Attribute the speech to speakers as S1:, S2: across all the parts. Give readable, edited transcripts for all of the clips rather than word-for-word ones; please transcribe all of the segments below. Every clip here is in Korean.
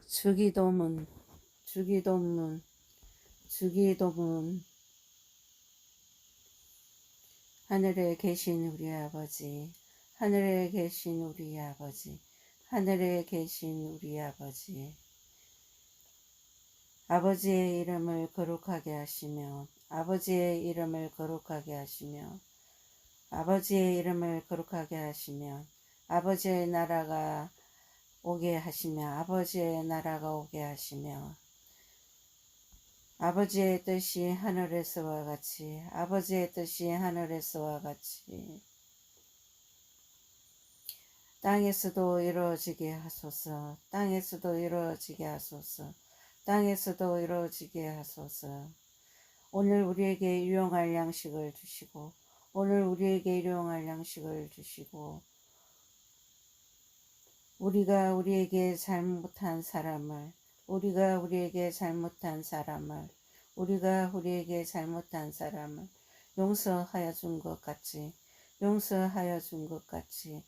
S1: 주기도문, 주기도문, 주기도문. 하늘에 계신 우리 아버지, 하늘에 계신 우리 아버지, 하늘에 계신 우리 아버지. 아버지의 이름을 거룩하게 하시며, 아버지의 이름을 거룩하게 하시며, 아버지의 이름을 거룩하게 하시며, 아버지의 나라가 오게 하시며, 아버지의 나라가 오게 하시며, 아버지의 뜻이 하늘에서와 같이, 아버지의 뜻이 하늘에서와 같이 땅에서도 이루어지게 하소서. 땅에서도 이루어지게 하소서. 땅에서도 이루어지게 하소서. 오늘 우리에게 일용할 양식을 주시고, 오늘 우리에게 일용할 양식을 주시고, 우리가 우리에게 잘못한 사람을, 우리가 우리에게 잘못한 사람을, 우리가 우리에게 잘못한 사람을 용서하여 준 것 같이, 용서하여 준 것 같이,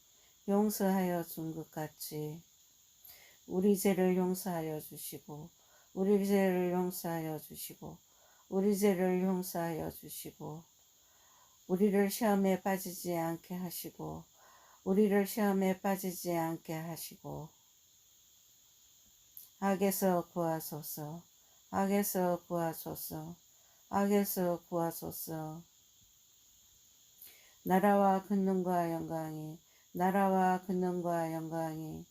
S1: 용서하여 준 것 같이 우리 죄를 용서하여 주시고, 우리 죄를 용서하여 주시고, 우리 죄를 용서하여 주시고, 우리를 시험에 빠지지 않게 하시고, 우리를 시험에 빠지지 않게 하시고, 악에서 구하소서, 악에서 구하소서, 악에서 구하소서. 나라와 권능과 영광이, 나라와 권능과 영광이,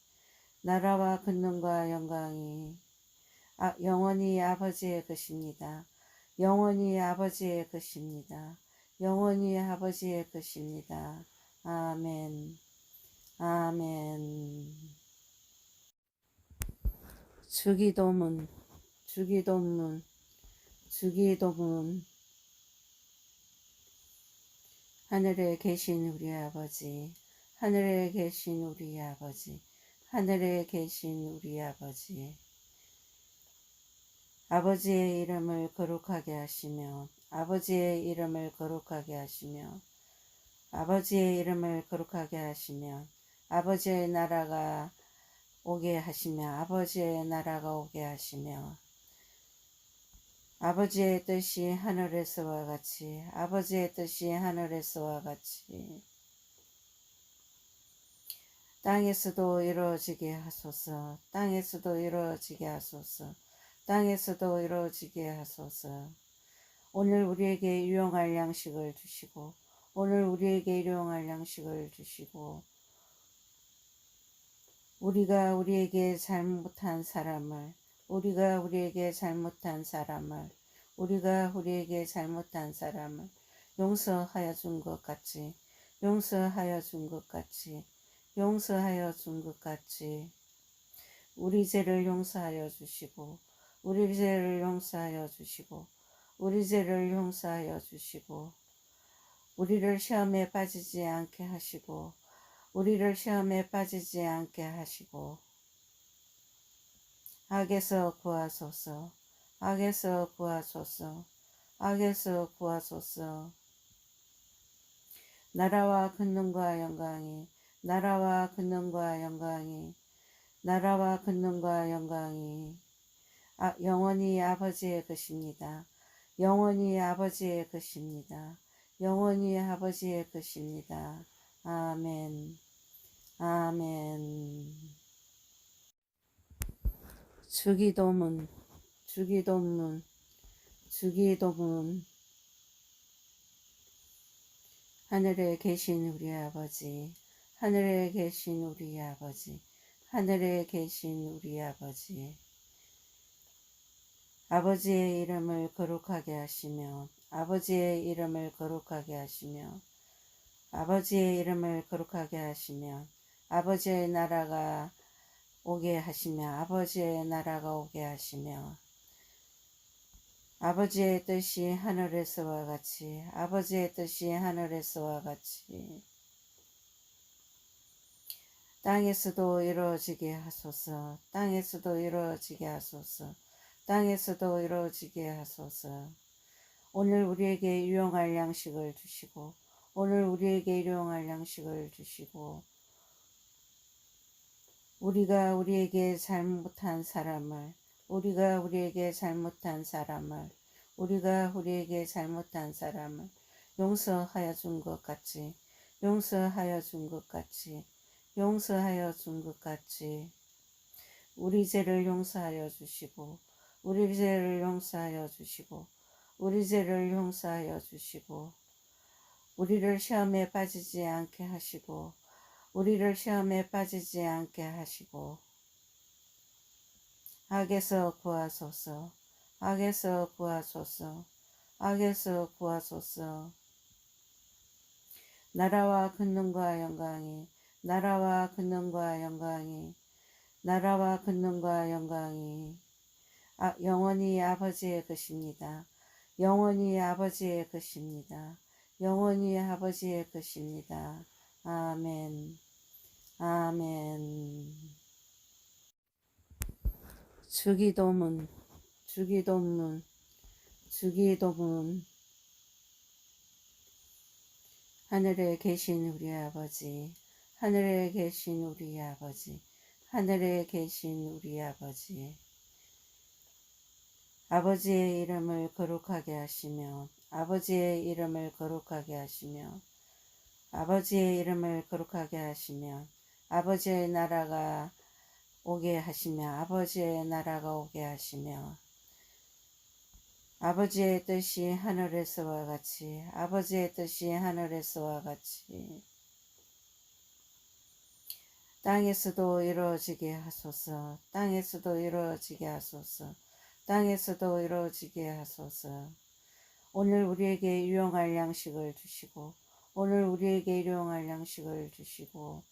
S1: 나라와 권능과 영광이 영원히 아버지의 것입니다. 영원히 아버지의 것입니다. 영원히 아버지의 것입니다. 아멘. 아멘. 주기도문, 주기도문, 주기도문. 하늘에 계신 우리 아버지, 하늘에 계신 우리 아버지, 하늘에 계신 우리 아버지. 아버지의 이름을 거룩하게 하시며, 아버지의 이름을 거룩하게 하시며, 아버지의 이름을 거룩하게 하시며, 아버지의 나라가 오게 하시며, 아버지의 나라가 오게 하시며, 아버지의 뜻이 하늘에서와 같이, 아버지의 뜻이 하늘에서와 같이 땅에서도 이루어지게 하소서. 땅에서도 이루어지게 하소서. 땅에서도 이루어지게 하소서. 오늘 우리에게 일용할 양식을 주시고, 오늘 우리에게 일용할 양식을 주시고, 우리가 우리에게 잘못한 사람을, 우리가 우리에게 잘못한 사람을, 우리가 우리에게 잘못한 사람을 용서하여 준 것 같이, 용서하여 준 것 같이, 용서하여 준 것 같이 우리 죄를 용서하여 주시고, 우리 죄를 용서하여 주시고, 우리 죄를 용서하여 주시고, 우리를 시험에 빠지지 않게 하시고, 우리를 시험에 빠지지 않게 하시고, 악에서 구하소서, 악에서 구하소서, 악에서 구하소서. 나라와 권능과 영광이, 나라와 권능과 영광이, 나라와 권능과 영광이 영원히 아버지의 것입니다. 영원히 아버지의 것입니다. 영원히 아버지의 것입니다. 아멘. 아멘. 주기도문, 주기도문, 주기도문. 하늘에 계신 우리 아버지, 하늘에 계신 우리 아버지, 하늘에 계신 우리 아버지. 아버지의 이름을 거룩하게 하시며, 아버지의 이름을 거룩하게 하시며, 아버지의 이름을 거룩하게 하시며, 아버지의 나라가 오게 하시며, 아버지의 나라가 오게 하시며, 아버지의 뜻이 하늘에서와 같이, 아버지의 뜻이 하늘에서와 같이 땅에서도 이루어지게 하소서. 땅에서도 이루어지게 하소서. 땅에서도 이루어지게 하소서. 오늘 우리에게 일용할 양식을 주시고, 오늘 우리에게 일용할 양식을 주시고, 우리가 우리에게 잘못한 사람을, 우리가 우리에게 잘못한 사람을, 우리가 우리에게 잘못한 사람을 용서하여 준 것 같이, 용서하여 준 것 같이, 용서하여 준 것 같이 우리 죄를 용서하여 주시고, 우리 죄를 용서하여 주시고, 우리 죄를 용서하여 주시고, 우리를 시험에 빠지지 않게 하시고, 우리를 시험에 빠지지 않게 하시고, 악에서 구하소서, 악에서 구하소서, 악에서 구하소서. 나라와 근능과 영광이, 나라와 근능과 영광이, 나라와 근능과 영광이 영원히 아버지의 것입니다. 영원히 아버지의 것입니다. 영원히 아버지의 것입니다. 아멘. 아멘. 주기도문, 주기도문, 주기도문. 하늘에 계신 우리 아버지, 하늘에 계신 우리 아버지, 하늘에 계신 우리 아버지. 아버지의 이름을 거룩하게 하시며, 아버지의 이름을 거룩하게 하시며, 아버지의 이름을 거룩하게 하시며, 아버지의 나라가 오게 하시며, 아버지의 나라가 오게 하시며, 아버지의 뜻이 하늘에서와 같이, 아버지의 뜻이 하늘에서와 같이 땅에서도 이루어지게 하소서, 땅에서도 이루어지게 하소서, 땅에서도 이루어지게 하소서. 오늘 우리에게 일용할 양식을 주시고, 오늘 우리에게 일용할 양식을 주시고,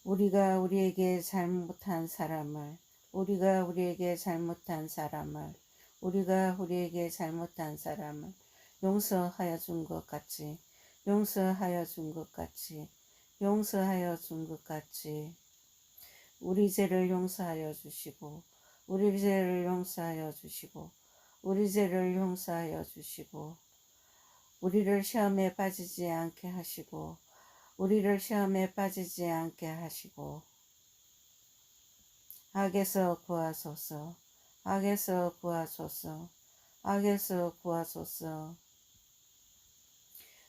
S1: 우리가 우리에게 잘못한 사람을, 우리가 우리에게 잘못한 사람을, 우리가 우리에게 잘못한 사람을 용서하여 준 것 같이, 용서하여 준 것 같이, 용서하여 준 것 같이 우리 죄를 용서하여 주시고, 우리 죄를 용서하여 주시고, 우리 죄를 용서하여 주시고, 우리를 시험에 빠지지 않게 하시고, 우리를 시험에 빠지지 않게 하시고, 악에서 구하소서, 악에서 구하소서, 악에서 구하소서.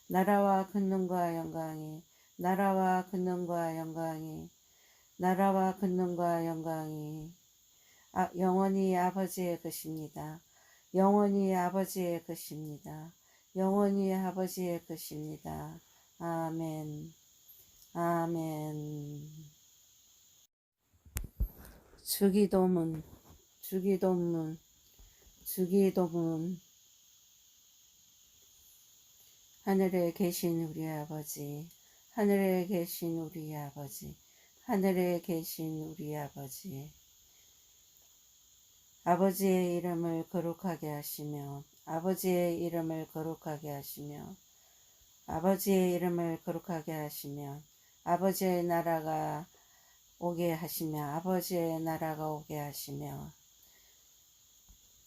S1: 나라와 근능과 영광이, 나라와 근능과 영광이, 나라와 근능과 영광이 영원히 아버지의 것입니다. 영원히 아버지의 것입니다. 영원히 아버지의 것입니다. 아멘. 아멘. 주기도문, 주기도문, 주기도문. 하늘에 계신 우리 아버지, 하늘에 계신 우리 아버지, 하늘에 계신 우리 아버지. 아버지의 이름을 거룩하게 하시며, 아버지의 이름을 거룩하게 하시며, 아버지의 이름을 거룩하게 하시며, 아버지의 나라가 오게 하시며, 아버지의 나라가 오게 하시며,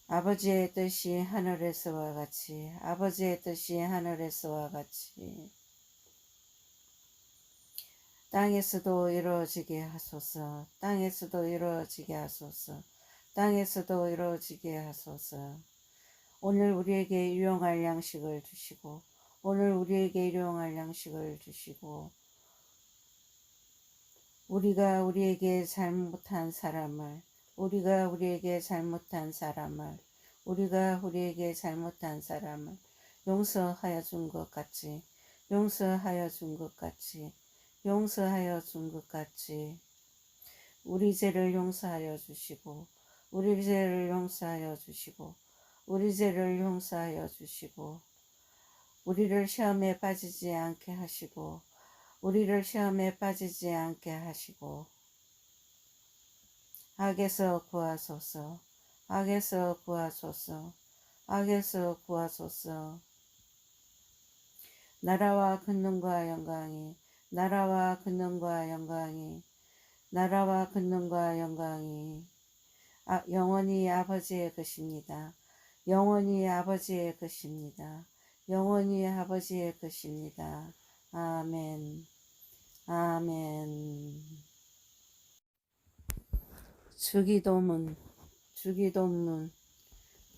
S1: 아버지의 뜻이 하늘에서와 같이, 아버지의 뜻이 하늘에서와 같이 땅에서도 이루어지게 하소서, 땅에서도 이루어지게 하소서, 땅에서도 이루어지게 하소서. 오늘 우리에게 일용할 양식을 주시고, 오늘 우리에게 일용할 양식을 주시고, 우리가 우리에게 잘못한 사람을, 우리가 우리에게 잘못한 사람을, 우리가 우리에게 잘못한 사람을 용서하여 준 것 같이, 용서하여 준 것 같이, 용서하여 준 것 같이 우리 죄를 용서하여 주시고, 우리 죄를 용서하여 주시고, 우리 죄를 용서하여 주시고, 우리를 시험에 빠지지 않게 하시고, 우리를 시험에 빠지지 않게 하시고, 악에서 구하소서, 악에서 구하소서, 악에서 구하소서. 나라와 근능과 영광이, 나라와 근능과 영광이, 나라와 근능과 영광이 영원히 아버지의 것입니다. 영원히 아버지의 것입니다. 영원히 아버지의 것입니다. 아멘. 아멘. 주기도문, 주기도문,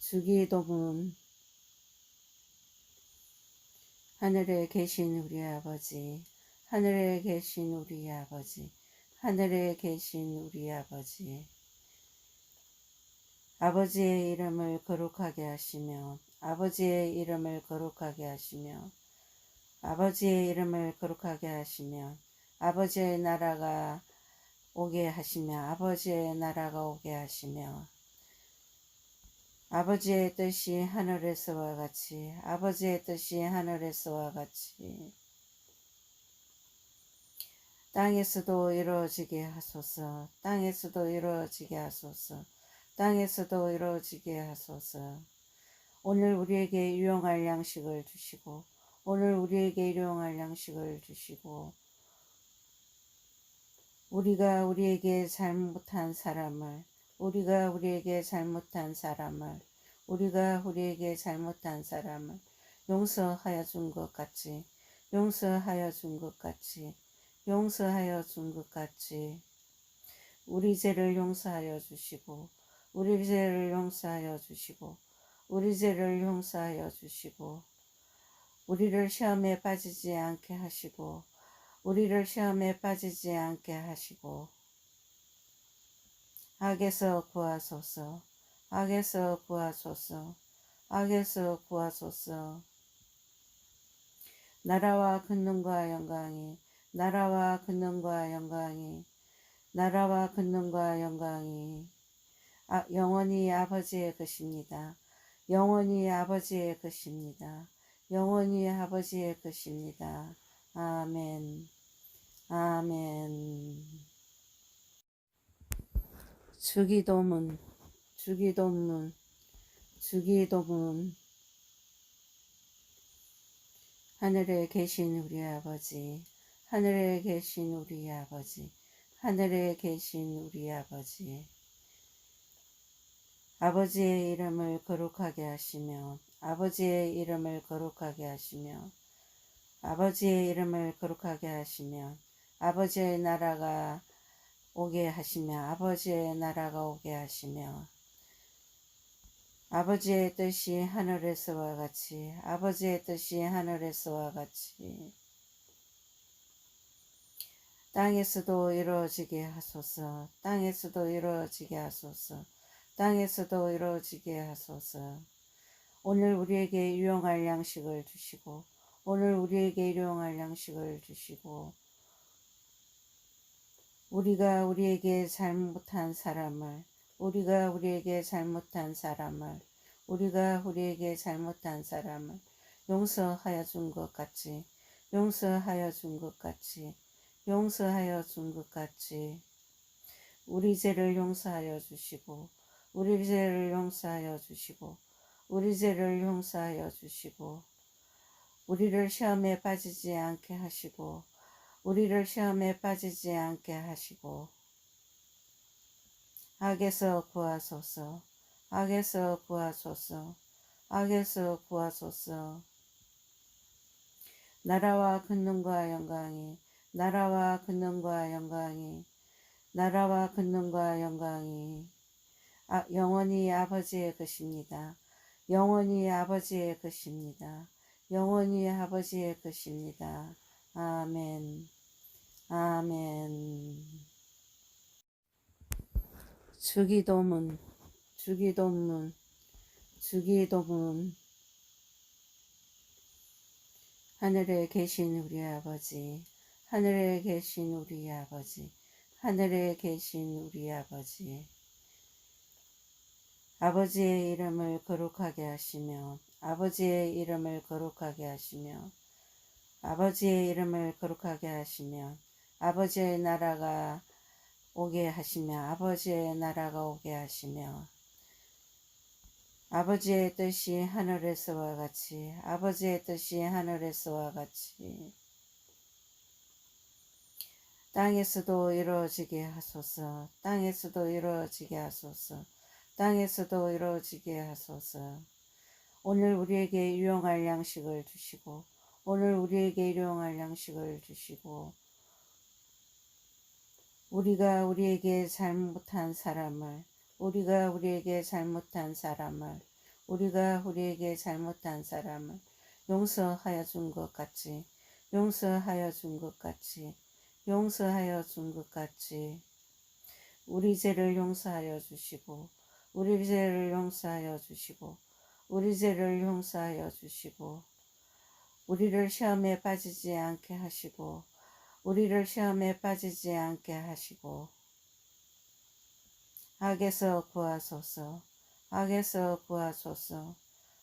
S1: 주기도문. 하늘에 계신 우리 아버지, 하늘에 계신 우리 아버지, 하늘에 계신 우리 아버지. 아버지의 이름을 거룩하게 하시며, 아버지의 이름을 거룩하게 하시며, 아버지의 이름을 거룩하게 하시며, 아버지의 나라가 오게 하시며, 아버지의 나라가 오게 하시며, 아버지의 뜻이 하늘에서와 같이, 아버지의 뜻이 하늘에서와 같이 땅에서도 이루어지게 하소서. 땅에서도 이루어지게 하소서. 땅에서도 이루어지게 하소서. 오늘 우리에게 일용할 양식을 주시고, 오늘 우리에게 일용할 양식을 주시고, 우리가 우리에게 잘못한 사람을, 우리가 우리에게 잘못한 사람을, 우리가 우리에게 잘못한 사람을 용서하여 준 것 같이, 용서하여 준 것 같이, 용서하여 준 것 같이 우리 죄를 용서하여 주시고, 우리 죄를 용서하여 주시고, 우리 죄를 용서하여 주시고, 우리를 시험에 빠지지 않게 하시고, 우리를 시험에 빠지지 않게 하시고, 악에서 구하소서, 악에서 구하소서, 악에서 구하소서. 나라와 근능과 영광이, 나라와 근능과 영광이, 나라와 근능과 영광이 영원히 아버지의 것입니다. 영원히 아버지의 것입니다. 영원히 아버지의 것입니다. 아멘. 아멘. 주기도문, 주기도문, 주기도문. 하늘에 계신 우리 아버지, 하늘에 계신 우리 아버지, 하늘에 계신 우리 아버지. 아버지의 이름을 거룩하게 하시며, 아버지의 이름을 거룩하게 하시며, 아버지의 이름을 거룩하게 하시며, 아버지의 나라가 오게 하시며, 아버지의 나라가 오게 하시며, 아버지의 뜻이 하늘에서와 같이, 아버지의 뜻이 하늘에서와 같이 땅에서도 이루어지게 하소서. 땅에서도 이루어지게 하소서. 땅에서도 이루어지게 하소서. 오늘 우리에게 일용할 양식을 주시고, 오늘 우리에게 일용할 양식을 주시고, 우리가 우리에게 잘못한 사람을, 우리가 우리에게 잘못한 사람을, 우리가 우리에게 잘못한 사람을 용서하여 준 것 같이, 용서하여 준 것 같이, 용서하여 준 것 같이 우리 죄를 용서하여 주시고, 우리 죄를 용서하여 주시고, 우리 죄를 용서하여 주시고, 우리를 시험에 빠지지 않게 하시고, 우리를 시험에 빠지지 않게 하시고, 악에서 구하소서, 악에서 구하소서, 악에서 구하소서. 나라와 근능과 영광이, 나라와 근능과 영광이, 나라와 근능과 영광이 영원히 아버지의 것입니다. 영원히 아버지의 것입니다. 영원히 아버지의 것입니다. 아멘. 아멘. 주기도문, 주기도문, 주기도문. 하늘에 계신 우리 아버지, 하늘에 계신 우리 아버지, 하늘에 계신 우리 아버지. 아버지의 이름을 거룩하게 하시며, 아버지의 이름을 거룩하게 하시며, 아버지의 이름을 거룩하게 하시며, 아버지의 나라가 오게 하시며, 아버지의 나라가 오게 하시며, 아버지의 뜻이 하늘에서와 같이, 아버지의 뜻이 하늘에서와 같이 땅에서도 이루어지게 하소서. 땅에서도 이루어지게 하소서. 땅에서도 이루어지게 하소서. 오늘 우리에게 일용할 양식을 주시고, 오늘 우리에게 일용할 양식을 주시고, 우리가 우리에게 잘못한 사람을, 우리가 우리에게 잘못한 사람을, 우리가 우리에게 잘못한 사람을 용서하여 준 것 같이, 용서하여 준 것 같이, 용서하여 준 것 같이 우리 죄를 용서하여 주시고, 우리 죄를 용서하여 주시고, 우리 죄를 용서하여 주시고, 우리를 시험에 빠지지 않게 하시고, 우리를 시험에 빠지지 않게 하시고, 악에서 구하소서, 악에서 구하소서,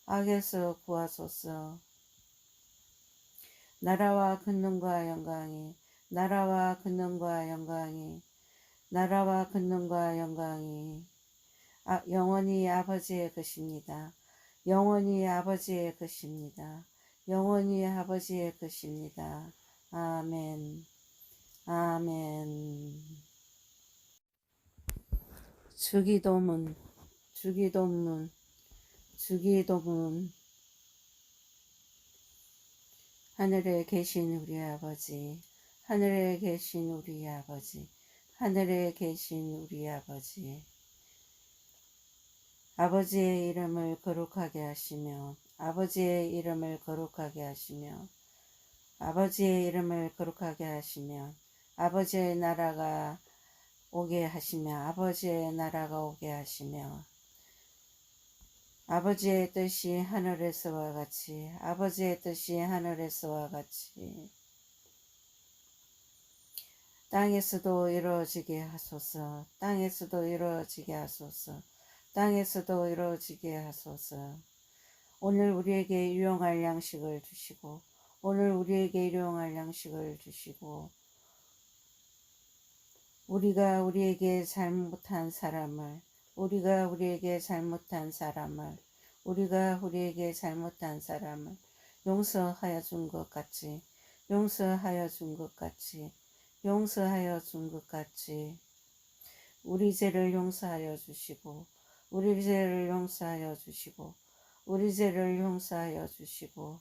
S1: 악에서 구하소서. 나라와 근능과 영광이, 나라와 근능과 영광이, 나라와 근능과 영광이 영원히 아버지의 것입니다. 영원히 아버지의 것입니다. 영원히 아버지의 것입니다. 아멘. 아멘. 주기도문, 주기도문, 주기도문. 하늘에 계신 우리 아버지, 하늘에 계신 우리 아버지, 하늘에 계신 우리 아버지. 아버지의 이름을 거룩하게 하시며, 아버지의 이름을 거룩하게 하시며, 아버지의 이름을 거룩하게 하시며, 아버지의 나라가 오게 하시며, 아버지의 나라가 오게 하시며, 아버지의 뜻이 하늘에서와 같이, 아버지의 뜻이 하늘에서와 같이 땅에서도 이루어지게 하소서, 땅에서도 이루어지게 하소서, 땅에서도 이루어지게 하소서. 오늘 우리에게 일용할 양식을 주시고, 오늘 우리에게 일용할 양식을 주시고, 우리가 우리에게 잘못한 사람을, 우리가 우리에게 잘못한 사람을, 우리가 우리에게 잘못한 사람을 용서하여 준 것 같이, 용서하여 준 것 같이, 용서하여 준 것 같이 우리 죄를 용서하여 주시고, 우리 죄를 용서하여 주시고, 우리 죄를 용서하여 주시고,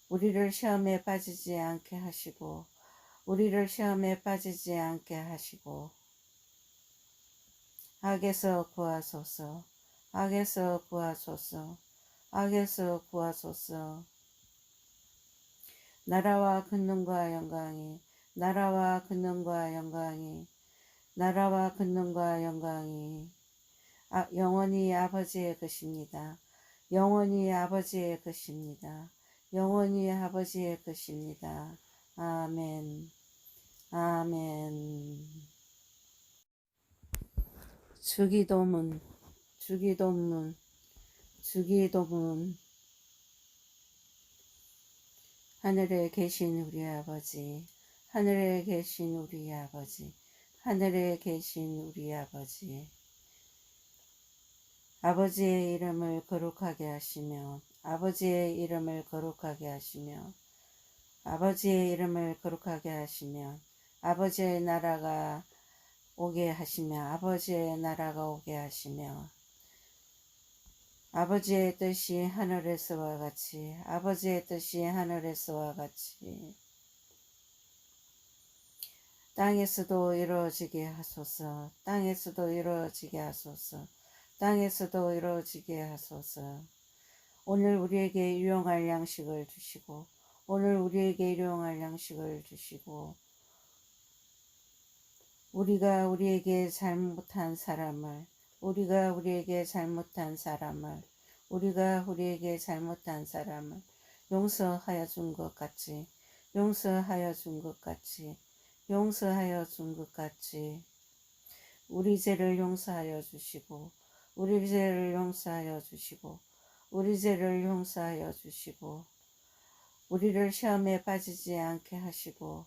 S1: 우리를 시험에 빠지지 않게 하시고, 우리를 시험에 빠지지 않게 하시고, 악에서 구하소서, 악에서 구하소서, 악에서 구하소서. 나라와 근능과 영광이, 나라와 근능과 영광이, 나라와 근능과 영광이 영원히 아버지의 것입니다. 영원히 아버지의 것입니다. 영원히 아버지의 것입니다. 아멘. 아멘. 주기도문, 주기도문, 주기도문. 하늘에 계신 우리 아버지, 하늘에 계신 우리 아버지, 하늘에 계신 우리 아버지. 아버지의 이름을 거룩하게 하시며, 아버지의 이름을 거룩하게 하시며, 아버지의 이름을 거룩하게 하시며, 아버지의 나라가 오게 하시며, 아버지의 나라가 오게 하시며, 아버지의 뜻이 하늘에서와 같이, 아버지의 뜻이 하늘에서와 같이 땅에서도 이루어지게 하소서, 땅에서도 이루어지게 하소서, 땅에서도 이루어지게 하소서. 오늘 우리에게 일용할 양식을 주시고, 오늘 우리에게 일용할 양식을 주시고, 우리가 우리에게 잘못한 사람을, 우리가 우리에게 잘못한 사람을, 우리가 우리에게 잘못한 사람을 용서하여 준 것 같이, 용서하여 준 것 같이, 용서하여 준 것 같이 우리 죄를 용서하여 주시고, 우리 죄를 용서하여 주시고, 우리 죄를 용서하여 주시고, 우리를 시험에 빠지지 않게 하시고,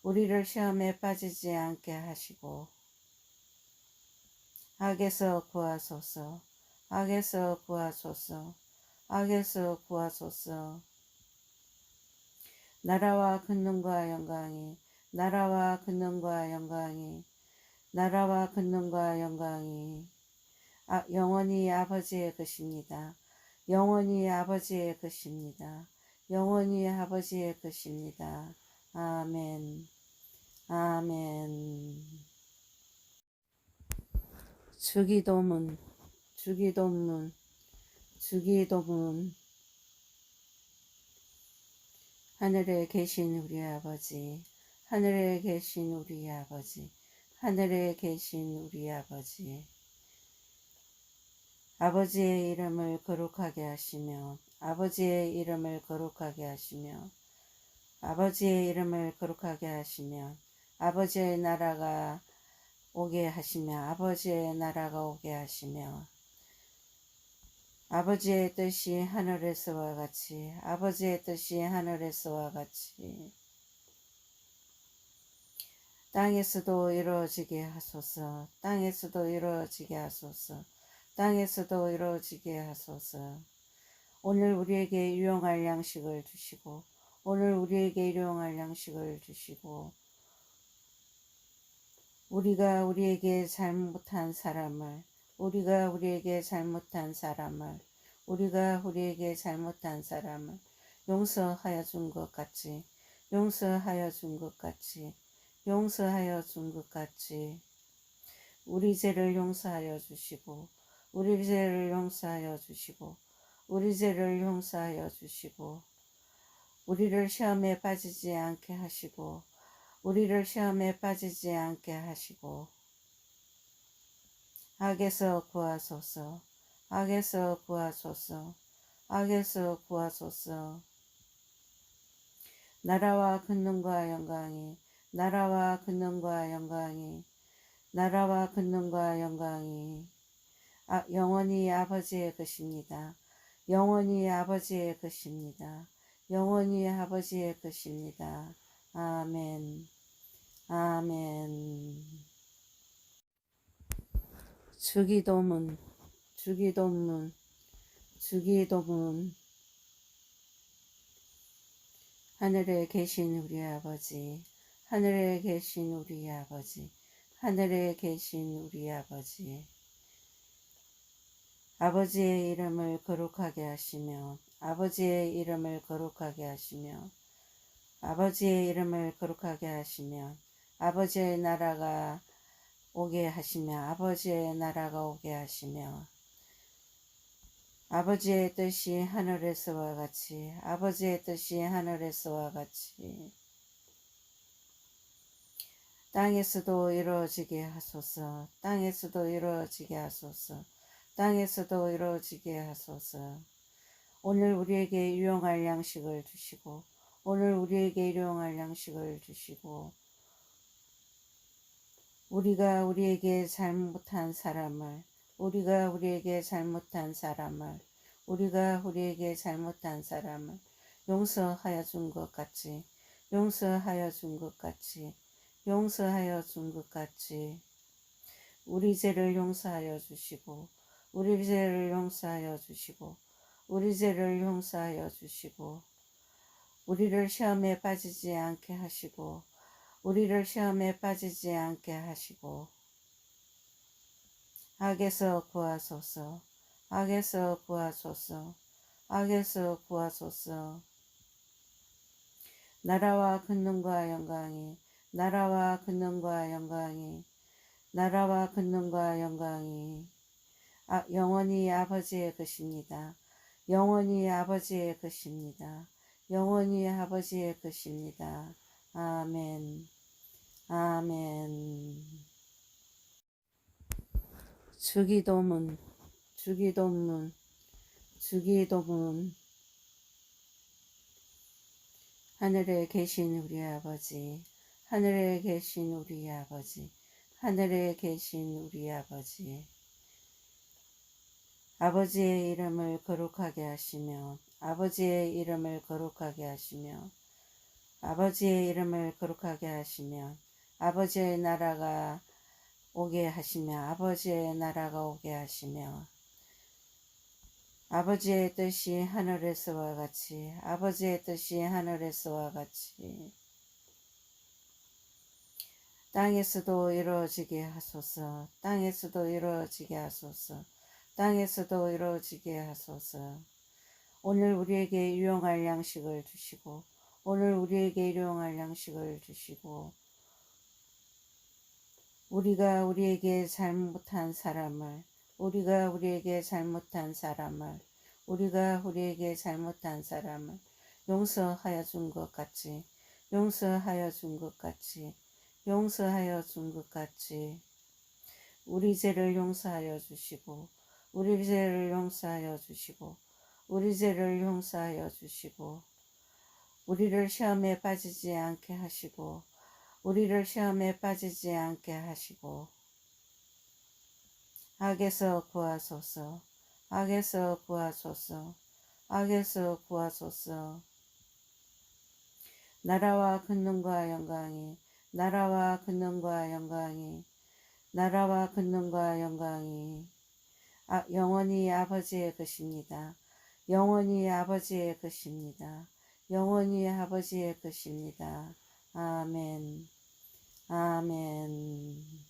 S1: 우리를 시험에 빠지지 않게 하시고, 악에서 구하소서, 악에서 구하소서, 악에서 구하소서. 나라와 근능과 영광이, 나라와 근능과 영광이, 나라와 근능과 영광이 영원히 아버지의 것입니다. 영원히 아버지의 것입니다. 영원히 아버지의 것입니다. 아멘. 아멘. 주기도문, 주기도문, 주기도문. 하늘에 계신 우리 아버지, 하늘에 계신 우리 아버지, 하늘에 계신 우리 아버지. 아버지의 이름을 거룩하게 하시며, 아버지의 이름을 거룩하게 하시며, 아버지의 이름을 거룩하게 하시며, 아버지의 나라가 오게 하시며, 아버지의 나라가 오게 하시며, 아버지의 뜻이 하늘에서와 같이, 아버지의 뜻이 하늘에서와 같이 땅에서도 이루어지게 하소서. 땅에서도 이루어지게 하소서. 땅에서도 이루어지게 하소서. 오늘 우리에게 일용할 양식을 주시고, 오늘 우리에게 일용할 양식을 주시고, 우리가 우리에게 잘못한 사람을, 우리가 우리에게 잘못한 사람을, 우리가 우리에게 잘못한 사람을 용서하여 준 것 같이, 용서하여 준 것 같이, 용서하여 준 것 같이 우리 죄를 용서하여 주시고, 우리 죄를 용서하여 주시고, 우리 죄를 용서하여 주시고, 우리를 시험에 빠지지 않게 하시고, 우리를 시험에 빠지지 않게 하시고, 악에서 구하소서, 악에서 구하소서, 악에서 구하소서. 나라와 권능과 영광이, 나라와 권능과 영광이, 나라와 권능과 영광이 영원히 아버지의 것입니다. 영원히 아버지의 것입니다. 영원히 아버지의 것입니다. 아멘. 아멘. 주기도문, 주기도문, 주기도문. 하늘에 계신 우리 아버지, 하늘에 계신 우리 아버지, 하늘에 계신 우리 아버지. 아버지의 이름을 거룩하게 하시며, 아버지의 이름을 거룩하게 하시며, 아버지의 이름을 거룩하게 하시며, 아버지의 나라가 오게 하시며, 아버지의 나라가 오게 하시며, 아버지의 뜻이 하늘에서와 같이, 아버지의 뜻이 하늘에서와 같이 땅에서도 이루어지게 하소서. 땅에서도 이루어지게 하소서. 땅에서도 이루어지게 하소서. 오늘 우리에게 일용할 양식을 주시고, 오늘 우리에게 일용할 양식을 주시고, 우리가 우리에게 잘못한 사람을, 우리가 우리에게 잘못한 사람을, 우리가 우리에게 잘못한 사람을 용서하여 준 것 같이, 용서하여 준 것 같이, 용서하여 준 것 같이 우리 죄를 용서하여 주시고, 우리 죄를 용서하여 주시고, 우리 죄를 용서하여 주시고, 우리를 시험에 빠지지 않게 하시고, 우리를 시험에 빠지지 않게 하시고, 악에서 구하소서, 악에서 구하소서, 악에서 구하소서. 나라와 권능과 영광이, 나라와 권능과 영광이, 나라와 권능과 영광이 영원히 아버지의 것입니다. 영원히 아버지의 것입니다. 영원히 아버지의 것입니다. 아멘. 아멘. 주기도문, 주기도문, 주기도문. 하늘에 계신 우리 아버지, 하늘에 계신 우리 아버지, 하늘에 계신 우리 아버지. 아버지의 이름을 거룩하게 하시며, 아버지의 이름을 거룩하게 하시며, 아버지의 이름을 거룩하게 하시며, 아버지의 나라가 오게 하시며, 아버지의 나라가 오게 하시며, 아버지의 뜻이 하늘에서와 같이, 아버지의 뜻이 하늘에서와 같이 땅에서도 이루어지게 하소서. 땅에서도 이루어지게 하소서. 땅에서도 이루어지게 하소서. 오늘 우리에게 일용할 양식을 주시고, 오늘 우리에게 일용할 양식을 주시고, 우리가 우리에게 잘못한 사람을, 우리가 우리에게 잘못한 사람을, 우리가 우리에게 잘못한 사람을 용서하여 준 것 같이, 용서하여 준 것 같이, 용서하여 준 것 같이 우리 죄를 용서하여 주시고, 우리 죄를 용서하여 주시고, 우리 죄를 용서하여 주시고, 우리를 시험에 빠지지 않게 하시고, 우리를 시험에 빠지지 않게 하시고, 악에서 구하소서, 악에서 구하소서, 악에서 구하소서. 나라와 권능과 영광이, 나라와 권능과 영광이, 나라와 권능과 영광이 영원히 아버지의 것입니다. 영원히 아버지의 것입니다. 영원히 아버지의 것입니다. 아멘. 아멘.